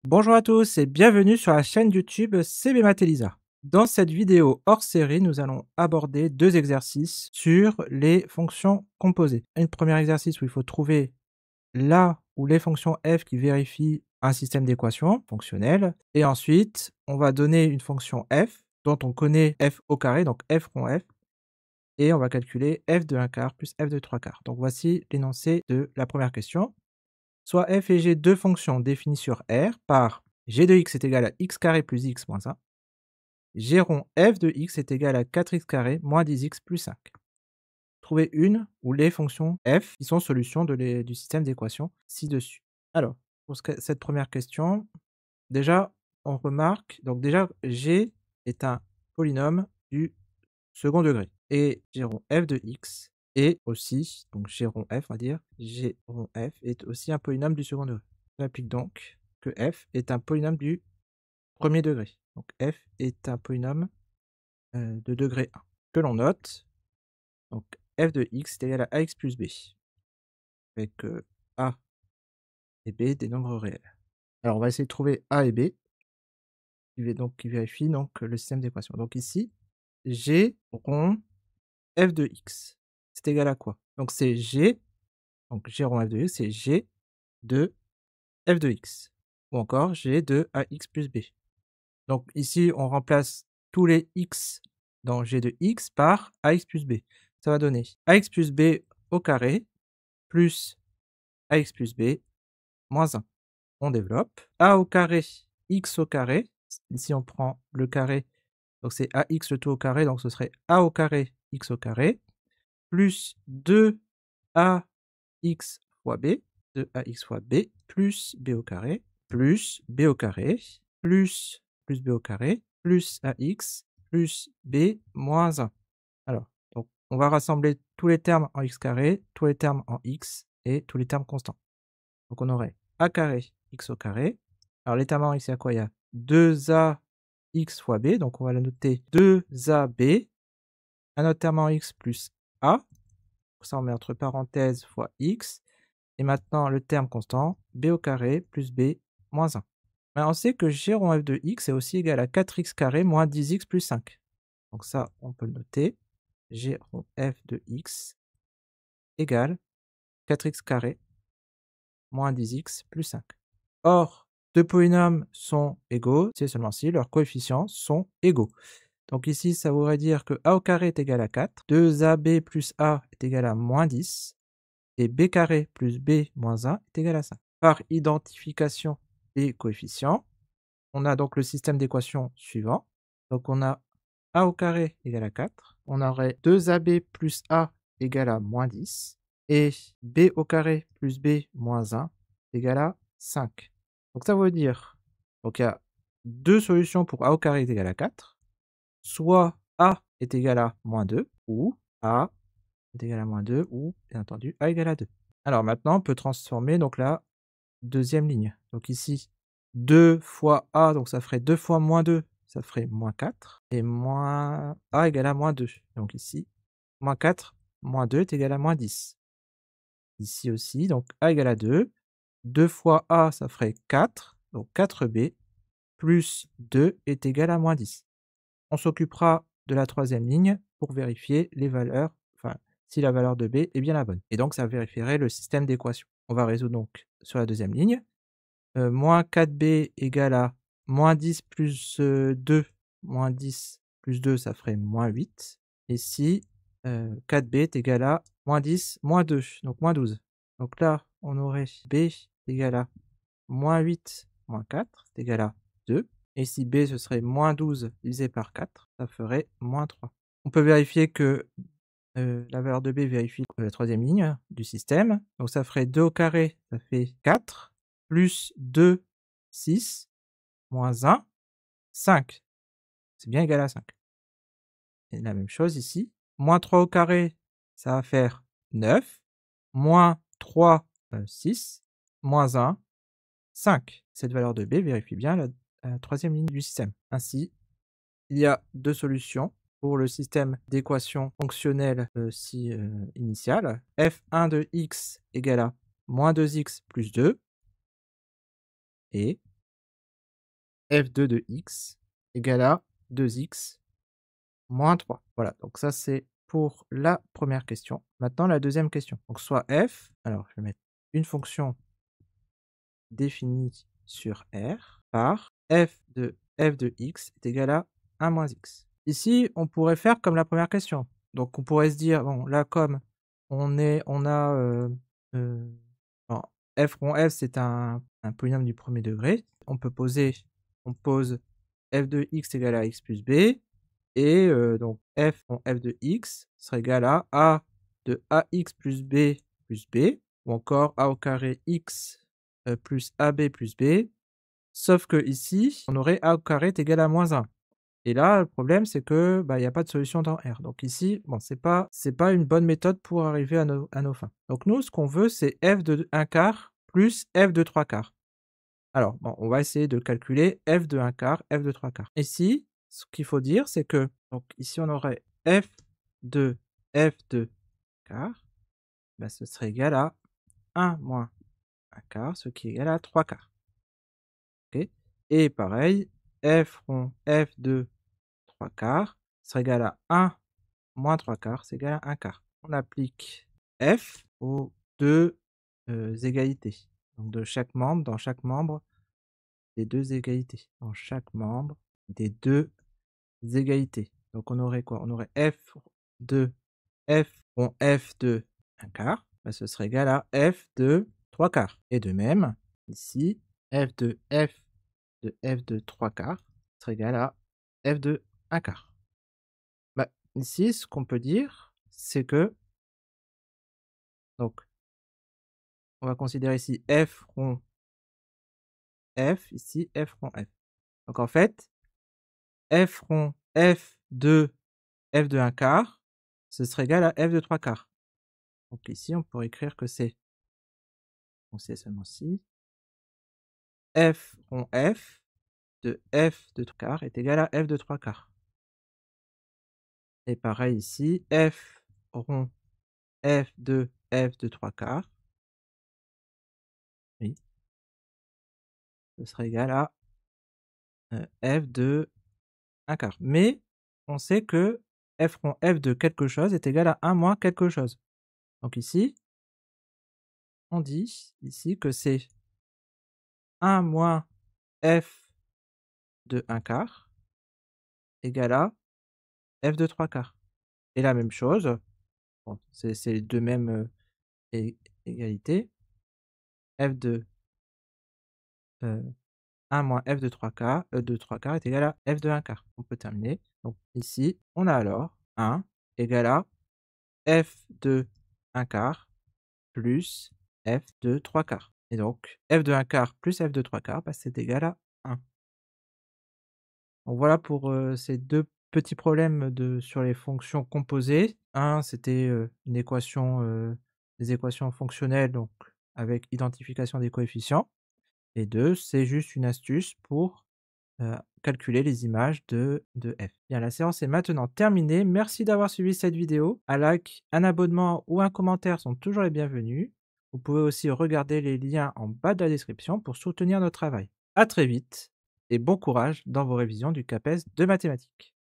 Bonjour à tous et bienvenue sur la chaîne YouTube CB Math Elisa. Dans cette vidéo hors série, nous allons aborder deux exercices sur les fonctions composées. Un premier exercice où il faut trouver là où les fonctions f qui vérifient un système d'équations fonctionnelles. Et ensuite, on va donner une fonction f dont on connaît f au carré, donc f rond f, et on va calculer f de 1 quart plus f de 3 quarts. Donc voici l'énoncé de la première question. Soit f et g, deux fonctions définies sur R par g de x est égal à x carré plus x moins 1. G rond f de x est égal à 4x carré moins 10x plus 5. Trouvez une ou les fonctions f qui sont solutions du système d'équations ci-dessus. Alors, pour cette première question, déjà, on remarque, donc déjà, g est un polynôme du second degré. Et g rond f de x est aussi, donc g rond f, on va dire, g rond f est aussi un polynôme du second degré. Ça implique donc que f est un polynôme du premier degré. Donc f est un polynôme de degré 1. Que l'on note, donc f de x est égal à ax plus b, avec a et b des nombres réels. Alors on va essayer de trouver a et b, qui vérifient donc le système d'équation. Donc ici, g rond f de x, c'est égal à quoi? Donc c'est g, donc g rond f de x, c'est g de f de x, ou encore g de ax plus b. Donc ici, on remplace tous les x dans g de x par ax plus b. Ça va donner ax plus b au carré plus ax plus b moins 1. On développe. A au carré, x au carré. Ici, on prend le carré, donc c'est ax le tout au carré, donc ce serait a au carré, x au carré, plus 2ax fois b, 2ax fois b, plus b au carré, plus b au carré, plus b au carré, plus ax, plus b moins 1. Alors, donc on va rassembler tous les termes en x carré, tous les termes en x et tous les termes constants. Donc on aurait a carré, x au carré. Alors les termes en x, il y a quoi? Il y a 2ax fois b, donc on va la noter 2ab. Un autre terme en x plus a. Pour ça, on met entre parenthèses fois x. Et maintenant, le terme constant, b au carré plus b moins 1. Mais on sait que g rond f de x est aussi égal à 4x carré moins 10x plus 5. Donc ça, on peut le noter. G rond f de x égale 4x carré moins 10x plus 5. Or, deux polynômes sont égaux, c'est seulement si leurs coefficients sont égaux. Donc ici, ça voudrait dire que a au carré est égal à 4, 2ab plus a est égal à moins 10, et b carré plus b moins 1 est égal à 5. Par identification des coefficients, on a donc le système d'équations suivant. Donc on a a au carré égale à 4, on aurait 2ab plus a égale à moins 10, et b au carré plus b moins 1 égale à 5. Donc ça veut dire, donc il y a deux solutions pour a au carré est égal à 4, soit a est égal à moins 2, ou a est égal à moins 2, ou bien entendu a égale à 2. Alors maintenant, on peut transformer donc la deuxième ligne. Donc ici, 2 fois a, donc ça ferait 2 fois moins 2, ça ferait moins 4, et moins a égale à moins 2. Donc ici, moins 4 moins 2 est égal à moins 10. Ici aussi, donc a égale à 2. 2 fois a, ça ferait 4, donc 4b, plus 2 est égal à moins 10. On s'occupera de la troisième ligne pour vérifier les valeurs, enfin, si la valeur de b est bien la bonne. Et donc, ça vérifierait le système d'équations. On va résoudre donc sur la deuxième ligne. Moins 4b égale à moins 10 plus 2, moins 10 plus 2, ça ferait moins 8. Et si 4b est égal à moins 10, moins 2, donc moins 12. Donc là, on aurait b égale à moins 8, moins 4, c'est égal à 2. Et si b, ce serait moins 12 divisé par 4, ça ferait moins 3. On peut vérifier que la valeur de b vérifie la troisième ligne du système. Donc ça ferait 2 au carré, ça fait 4, plus 2, 6, moins 1, 5. C'est bien égal à 5. Et la même chose ici. Moins 3 au carré, ça va faire 9. Moins 3, 6. Moins 1, 5. Cette valeur de b vérifie bien la troisième ligne du système. Ainsi, il y a deux solutions pour le système d'équations fonctionnelles initiales. f1 de x égale à moins 2x plus 2, et f2 de x égale à 2x moins 3. Voilà, donc ça c'est pour la première question. Maintenant la deuxième question. Donc soit f, alors je vais mettre une fonction définie sur R par f de x est égal à 1 moins x. Ici, on pourrait faire comme la première question. Donc on pourrait se dire, bon là comme on a, alors f rond f c'est un polynôme du premier degré. On pose f de x égale à x plus b et donc f rond f de x serait égal à a de ax plus b ou encore a au carré x plus ab plus b. Sauf que ici, on aurait a au carré est égal à moins 1. Et là, le problème, c'est que, bah, il y a pas de solution dans R. Donc ici, bon, c'est pas une bonne méthode pour arriver à nos fins. Donc nous, ce qu'on veut, c'est f de 1/4 plus f de 3/4. Alors, bon, on va essayer de calculer f de 1/4, f de 3/4. Ici, ce qu'il faut dire, c'est que, donc ici, on aurait f de quart, bah, ce serait égal à 1 moins 1/4, ce qui est égal à 3/4. OK? Et pareil, f rond f de 3/4 sera égal à 1 moins 3/4, c'est égal à 1/4. On applique f aux deux égalités. Donc de chaque membre, dans chaque membre des deux égalités. Dans chaque membre des deux égalités. Donc on aurait quoi? On aurait de f rond f de 1/4, bah, ce serait égal à f de 3/4. Et de même, ici, f de 3/4 serait égal à f de 1/4. Bah, ici, ce qu'on peut dire, c'est que donc on va considérer ici f rond f, ici f rond f. Donc en fait, f rond f de 1/4, ce serait égal à f de 3/4. Donc ici, on pourrait écrire que c'est seulement ci, f rond f de 3/4 est égal à f de 3/4. Et pareil ici, f rond f de 3/4, oui, ce serait égal à f de 1/4. Mais on sait que f rond f de quelque chose est égal à 1 moins quelque chose. Donc ici, on dit ici que c'est 1 moins f de 1/4 égale à f de 3/4. Et la même chose, bon, c'est les deux mêmes égalités, f de 1 moins f de 3/4 est égal à f de 1/4. On peut terminer. Donc ici, on a alors 1 égale à f de 1/4 plus f de 3/4. Et donc f de 1/4 plus f de 3/4, bah, c'est égal à 1. Donc voilà pour, ces 2 petits problèmes sur les fonctions composées. Un, c'était, une équation, des équations fonctionnelles, donc avec identification des coefficients, et 2, c'est juste une astuce pour calculer les images de f. Bien, la séance est maintenant terminée. Merci d'avoir suivi cette vidéo. Un like, un abonnement ou un commentaire sont toujours les bienvenus. Vous pouvez aussi regarder les liens en bas de la description pour soutenir notre travail. À très vite et bon courage dans vos révisions du CAPES de mathématiques.